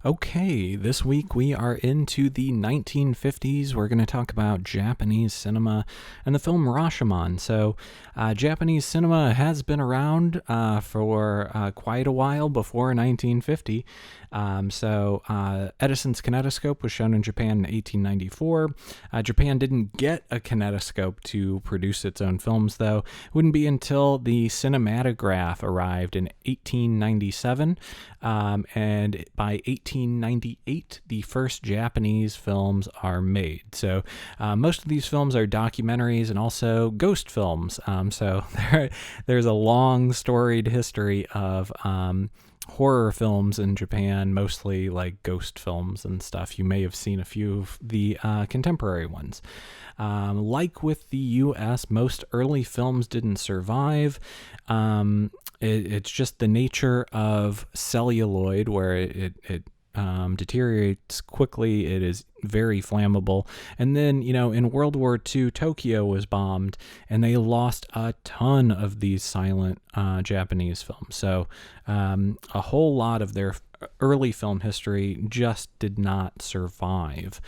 Okay, this week we are into the 1950s. We're going to talk about Japanese cinema and the film Rashomon. Japanese cinema has been around for quite a while before 1950. Edison's kinetoscope was shown in Japan in 1894. Japan didn't get a kinetoscope to produce its own films, though. It wouldn't be until the cinematograph arrived in 1897, and by 1898, the first Japanese films are made. Most of these films are documentaries and also ghost films. There's a long, storied history of horror films in Japan, mostly like ghost films and stuff. You may have seen a few of the contemporary ones. Like with the U.S., most early films didn't survive. It's just the nature of celluloid, where it deteriorates quickly. It is very flammable. And then, in World War II, Tokyo was bombed, and they lost a ton of these silent Japanese films. So a whole lot of their early film history just did not survive.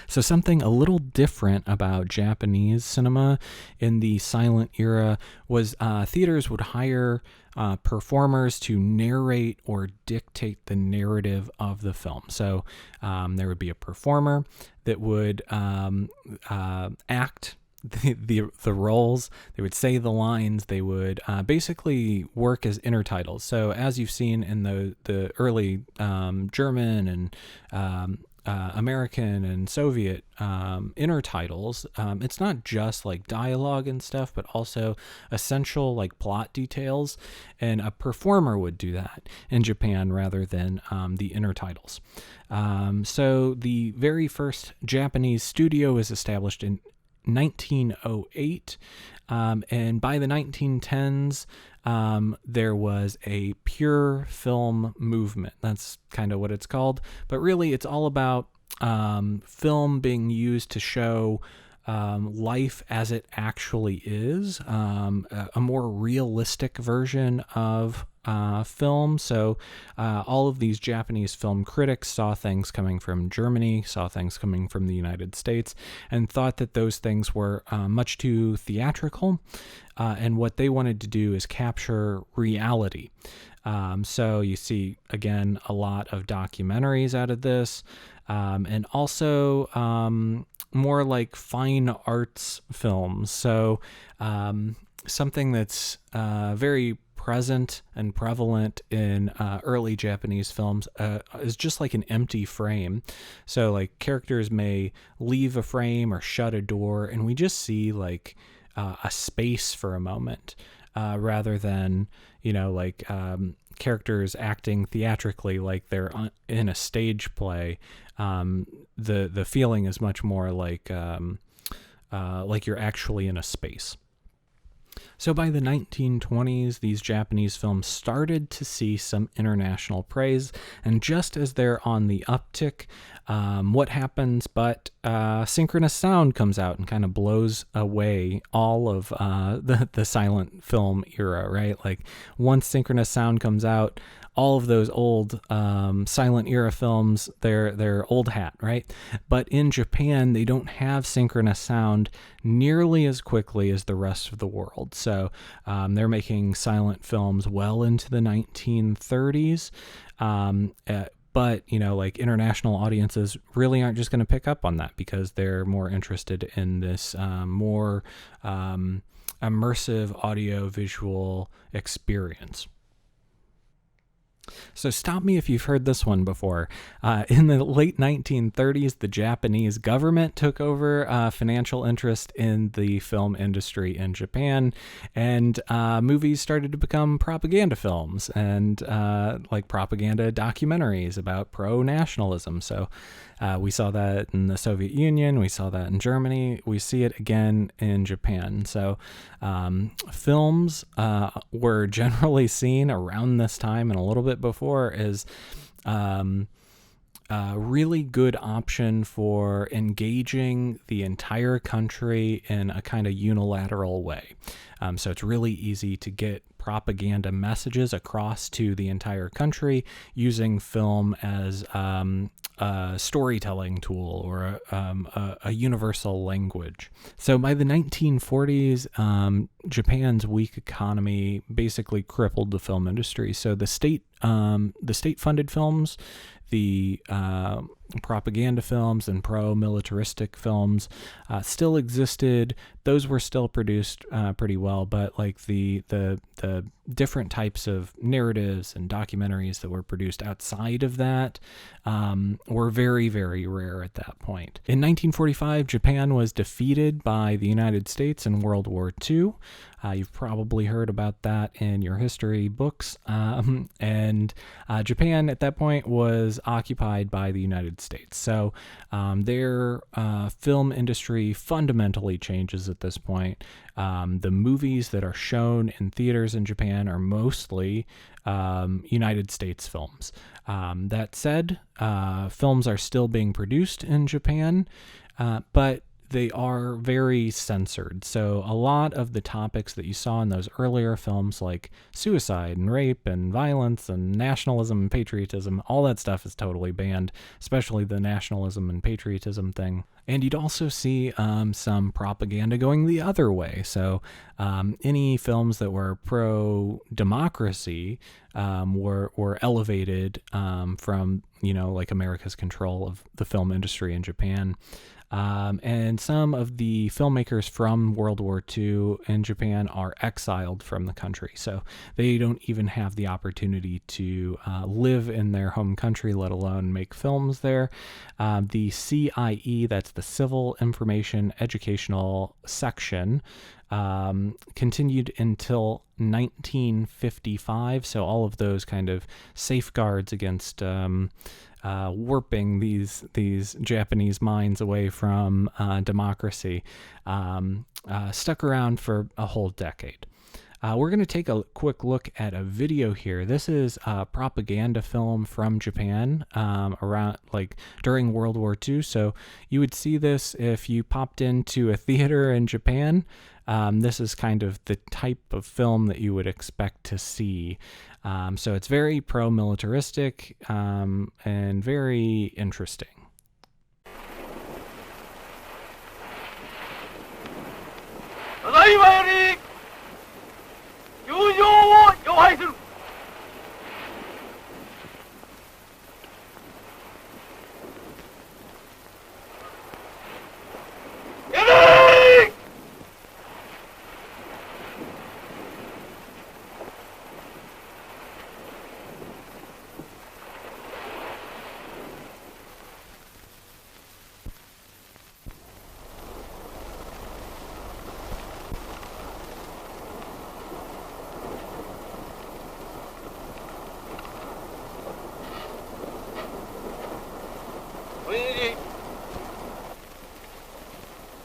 So something a little different about Japanese cinema in the silent era was theaters would hire performers to narrate or dictate the narrative of the film. So there would be a performer that would act the roles. They would say the lines. They would basically work as intertitles. So as you've seen in the early German and American and Soviet intertitles, it's not just like dialogue and stuff, but also essential like plot details, and a performer would do that in Japan rather than the intertitles. So the very first Japanese studio was established in 1908, and by the 1910s, there was a pure film movement. That's kind of what it's called, but really it's all about film being used to show life as it actually is, a more realistic version of film. So all of these Japanese film critics saw things coming from Germany, saw things coming from the United States, and thought that those things were much too theatrical, and what they wanted to do is capture reality. So you see, again, a lot of documentaries out of this, and also more like fine arts films. So something that's very present and prevalent in early Japanese films is just like an empty frame. So like characters may leave a frame or shut a door, and we just see like a space for a moment, rather than characters acting theatrically like they're in a stage play. The feeling is much more like you're actually in a space. So by the 1920s, these Japanese films started to see some international praise, and just as they're on the uptick, what happens but synchronous sound comes out and kind of blows away all of the silent film era, right? Like once synchronous sound comes out, all of those old silent era films, they're old hat, right? But in Japan, they don't have synchronous sound nearly as quickly as the rest of the world. So they're making silent films well into the 1930s. But, like international audiences really aren't just going to pick up on that, because they're more interested in this more immersive audio-visual experience. So stop me if you've heard this one before. In the late 1930s, the Japanese government took over financial interest in the film industry in Japan, and movies started to become propaganda films and like propaganda documentaries about pro-nationalism. So we saw that in the Soviet Union, we saw that in Germany, we see it again in Japan. So films were generally seen around this time and a little bit before as a really good option for engaging the entire country in a kind of unilateral way. So it's really easy to get propaganda messages across to the entire country using film as a storytelling tool or a universal language. So by the 1940s, Japan's weak economy basically crippled the film industry. So the state-funded films, the propaganda films and pro-militaristic films still existed. Those were still produced pretty well, but like the different types of narratives and documentaries that were produced outside of that were very, very rare at that point. In 1945, Japan was defeated by the United States in World War II. You've probably heard about that in your history books. And Japan at that point was occupied by the United States. So their film industry fundamentally changes at this point. The movies that are shown in theaters in Japan are mostly United States films. That said, films are still being produced in Japan, but they are very censored. So a lot of the topics that you saw in those earlier films, like suicide and rape and violence and nationalism and patriotism, all that stuff is totally banned, especially the nationalism and patriotism thing. And you'd also see some propaganda going the other way. So any films that were pro-democracy were elevated from, like America's control of the film industry in Japan. And some of the filmmakers from World War II in Japan are exiled from the country. So they don't even have the opportunity to live in their home country, let alone make films there. The CIE, that's the Civil Information Educational Section, continued until 1955. So all of those kind of safeguards against warping these Japanese minds away from democracy stuck around for a whole decade. We're going to take a quick look at a video here. This is a propaganda film from Japan around during World War II. So you would see this if you popped into a theater in Japan. This is kind of the type of film that you would expect to see. So it's very pro-militaristic and very interesting. ただいまより入場を要拝する。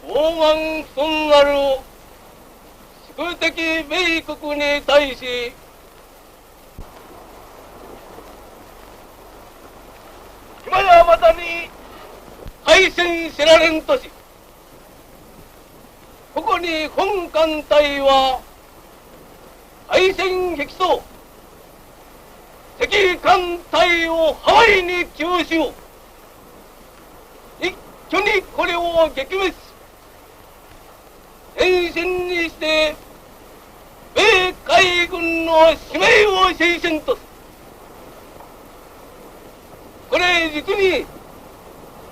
傲慢尊なる宿敵米国に対し今やまたに敗戦せられんとし、ここに本艦隊は敗戦激走敵艦隊をハワイに急襲、一挙にこれを撃滅し、前線にして米海軍の使命を精神とす。これ実に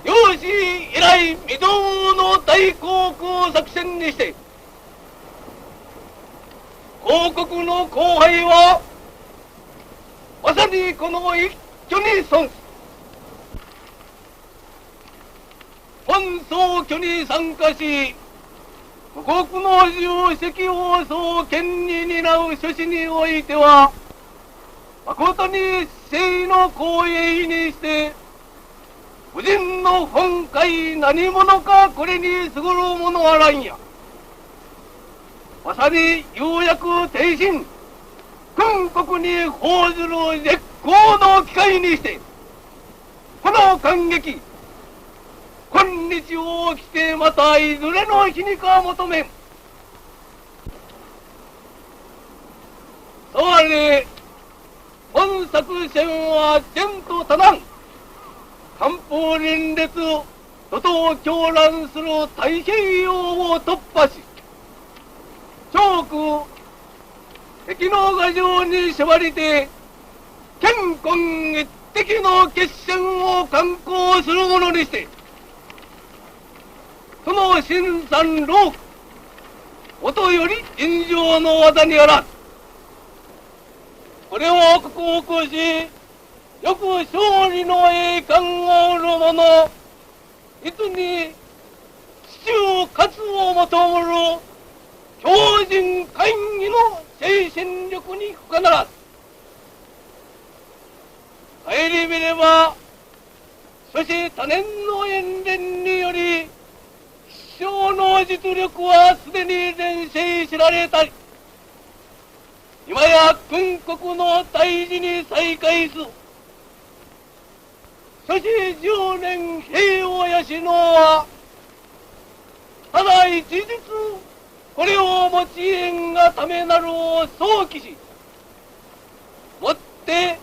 有史以来未曾有の大航空作戦にして皇国の荒廃はまさにこの一挙に損す。本総挙に参加し故国の重責を総権に担う諸士においては誠に正の光栄にして婦人の本会何者かこれに優るものあらんや。まさに有役挺身軍国に奉ずる絶好の機会にしてこの感激今日を来てまたいずれの日にか求めん。れ、本作戦は前途多難、艦砲連列、怒涛狂乱する太平洋を突破し、長空、敵の牙城に縛りて、乾坤一滴の決戦を敢行するものにして、その新参老苦、音より尋常の技にあらず。これを克服し、よく勝利の栄冠を得る者、いつに死中勝を求むる強靭会議の精神力に不可ならず。顧みれば、そして多年の演練により、必勝の実力はすでに伝世知られたり、今や軍国の大事に再開す。そして10年平を養うは、ただ一日、これを持ち縁がためなるを想起し、もって、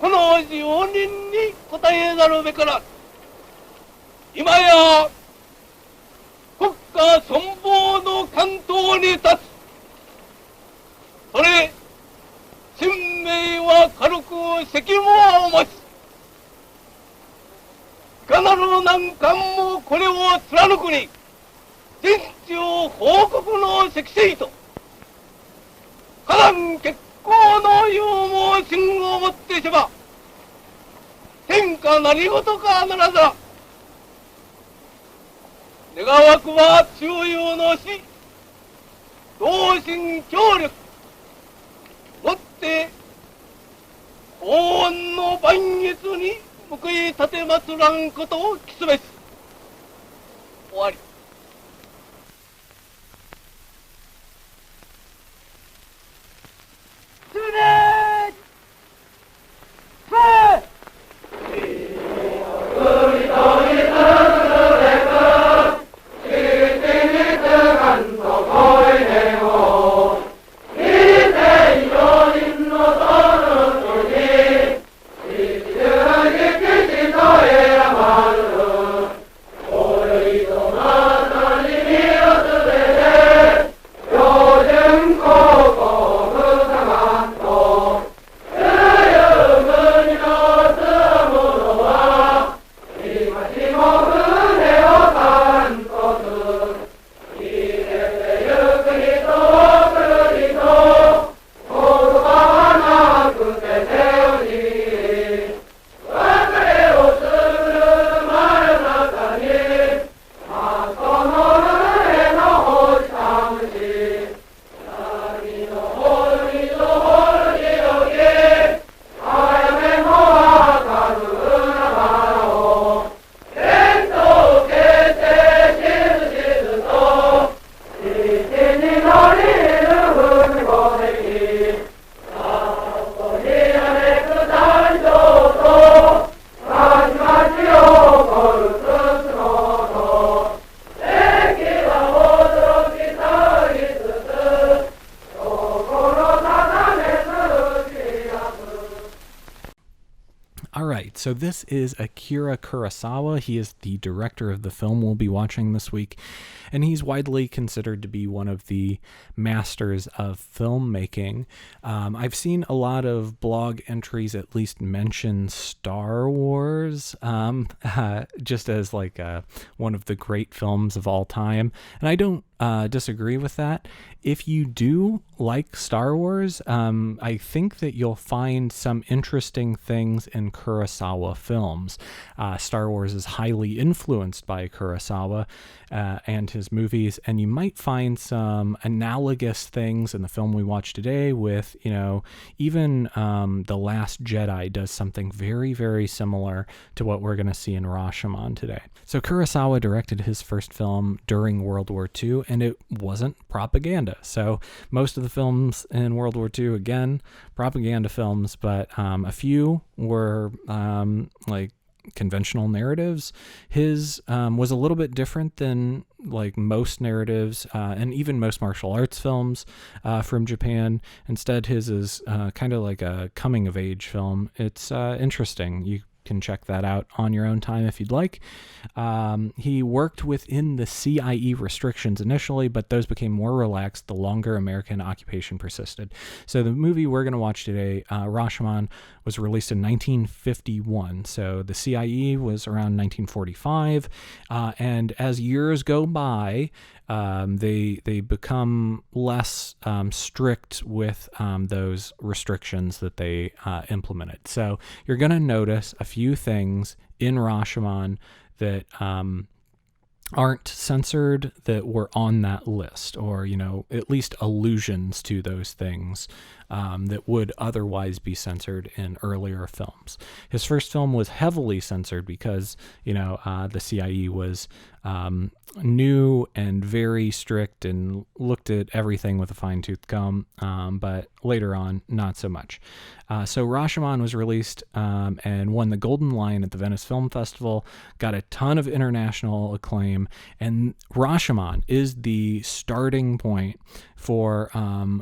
この住人に答えざるべから、今や、国家存亡の関東に立つ。それ、神明は軽く責務を持ち、いかなる難関もこれを貫くに、天地を報告の積星と、火山結構の勇猛心をもってしば、天下何事かならざ。願わくは中庸の死、同心協力、もって高温の万月に報い立てまつらんことを期すべし。終わり。So this is Akira Kurosawa. He is the director of the film we'll be watching this week, and he's widely considered to be one of the masters of filmmaking. I've seen a lot of blog entries at least mention Star Wars just as like one of the great films of all time, and I don't disagree with that. If you do like Star Wars, I think that you'll find some interesting things in Kurosawa films. Star Wars is highly influenced by Kurosawa and his movies, and you might find some analogous things in the film we watched today with, you know, even The Last Jedi does something very, very similar to what we're going to see in Rashomon today. So Kurosawa directed his first film during World War II, and it wasn't propaganda. So most of the films in World War II, again, propaganda films, but a few were like conventional narratives. His was a little bit different than like most narratives and even most martial arts films from Japan. Instead, his is kind of like a coming of age film. It's interesting. You can check that out on your own time if you'd like. He worked within the CIE restrictions initially, but those became more relaxed the longer American occupation persisted. So the movie we're going to watch today, Rashomon, was released in 1951. So the CIE was around 1945. And as years go by, they become less strict with those restrictions that they implemented. So you're going to notice a few things in Rashomon that aren't censored that were on that list, or, you know, at least allusions to those things that would otherwise be censored in earlier films. His first film was heavily censored because, you know, the CIE was new and very strict and looked at everything with a fine-tooth comb, but later on, not so much. So Rashomon was released and won the Golden Lion at the Venice Film Festival, got a ton of international acclaim, and Rashomon is the starting point for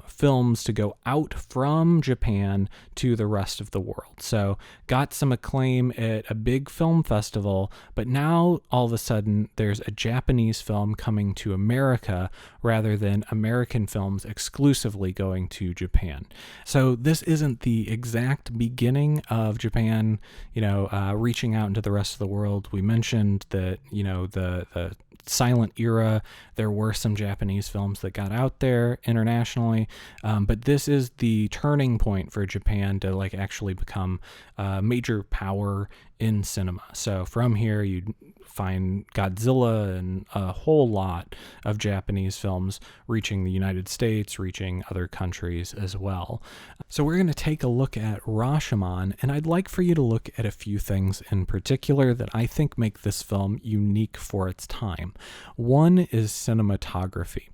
films to go out from Japan to the rest of the world. So got some acclaim at a big film festival, but now all of a sudden there's a Japanese film coming to America rather than American films exclusively going to Japan. So this isn't the exact beginning of Japan, you know, reaching out into the rest of the world. We mentioned that, you know, the silent era, there were some Japanese films that got out there internationally, but this is the turning point for Japan to like actually become a major power in cinema. So from here you find Godzilla and a whole lot of Japanese films reaching the United States, reaching other countries as well. So we're going to take a look at Rashomon, and I'd like for you to look at a few things in particular that I think make this film unique for its time. One is cinematography.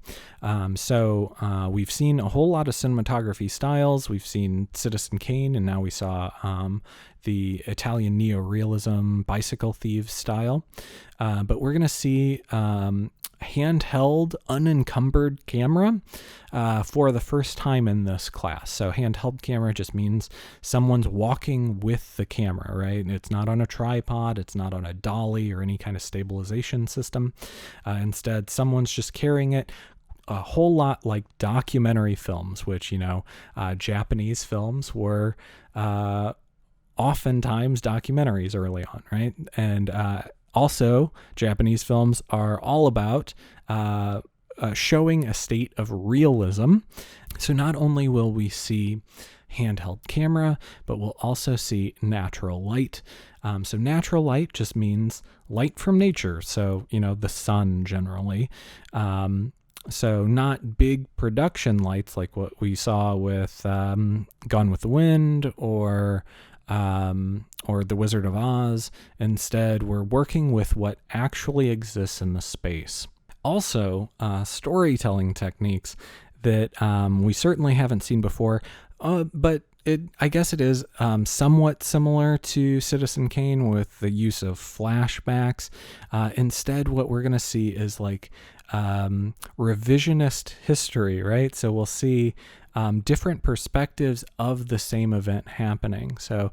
We've seen a whole lot of cinematography styles. We've seen Citizen Kane, and now we saw the Italian neorealism Bicycle Thieves style. But we're going to see handheld, unencumbered camera for the first time in this class. So handheld camera just means someone's walking with the camera, right? It's not on a tripod, it's not on a dolly or any kind of stabilization system. Instead, someone's just carrying it, a whole lot like documentary films, which, you know, Japanese films were oftentimes documentaries early on, right? And also, Japanese films are all about showing a state of realism. So not only will we see handheld camera, but we'll also see natural light. So natural light just means light from nature. So, you know, the sun generally. So not big production lights like what we saw with Gone with the Wind or The Wizard of Oz. Instead, we're working with what actually exists in the space. Also, storytelling techniques that we certainly haven't seen before, but I guess it is somewhat similar to Citizen Kane with the use of flashbacks. Instead, what we're going to see is like revisionist history, right? So we'll see different perspectives of the same event happening. So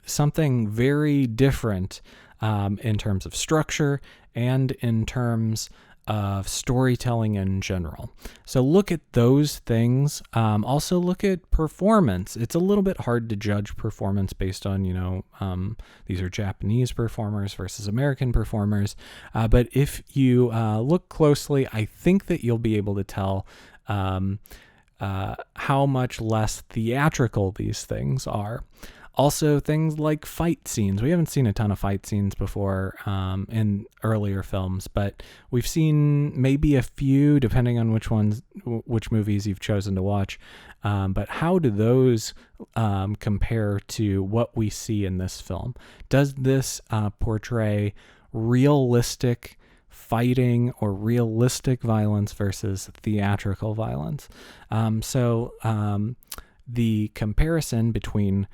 something very different in terms of structure and in terms of storytelling in general. So look at those things. Also look at performance. It's a little bit hard to judge performance based on, you know, these are Japanese performers versus American performers. But if you look closely, I think that you'll be able to tell how much less theatrical these things are. Also, things like fight scenes. We haven't seen a ton of fight scenes before in earlier films, but we've seen maybe a few, depending on which movies you've chosen to watch. But how do those compare to what we see in this film? Does this portray realistic fighting or realistic violence versus theatrical violence? The comparison between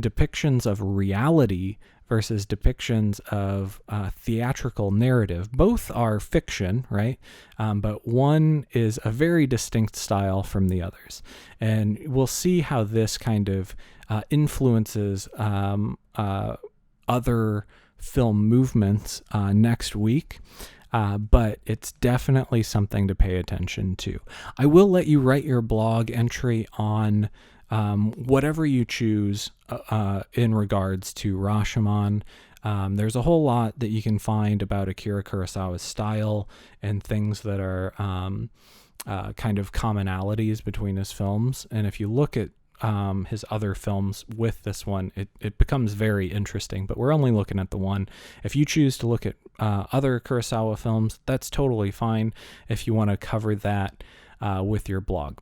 depictions of reality versus depictions of theatrical narrative. Both are fiction, right? But one is a very distinct style from the others. And we'll see how this kind of influences other film movements next week. But it's definitely something to pay attention to. I will let you write your blog entry on whatever you choose in regards to Rashomon. There's a whole lot that you can find about Akira Kurosawa's style and things that are kind of commonalities between his films. And if you look at his other films with this one, it becomes very interesting, but we're only looking at the one. If you choose to look at other Kurosawa films, that's totally fine if you want to cover that with your blog.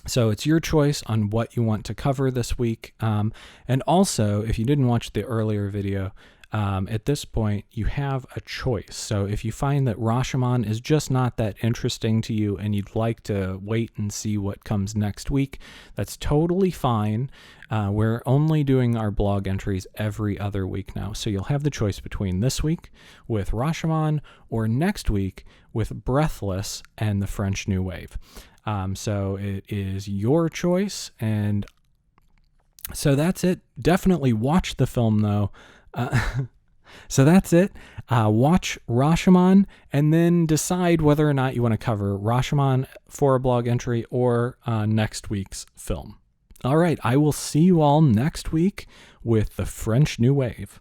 So it's your choice on what you want to cover this week. And also, if you didn't watch the earlier video, at this point, you have a choice. So if you find that Rashomon is just not that interesting to you and you'd like to wait and see what comes next week, that's totally fine. We're only doing our blog entries every other week now. So you'll have the choice between this week with Rashomon or next week with Breathless and the French New Wave. So it is your choice. And so that's it. Definitely watch the film, though. So that's it. Watch Rashomon and then decide whether or not you want to cover Rashomon for a blog entry or next week's film. All right, I will see you all next week with the French New Wave.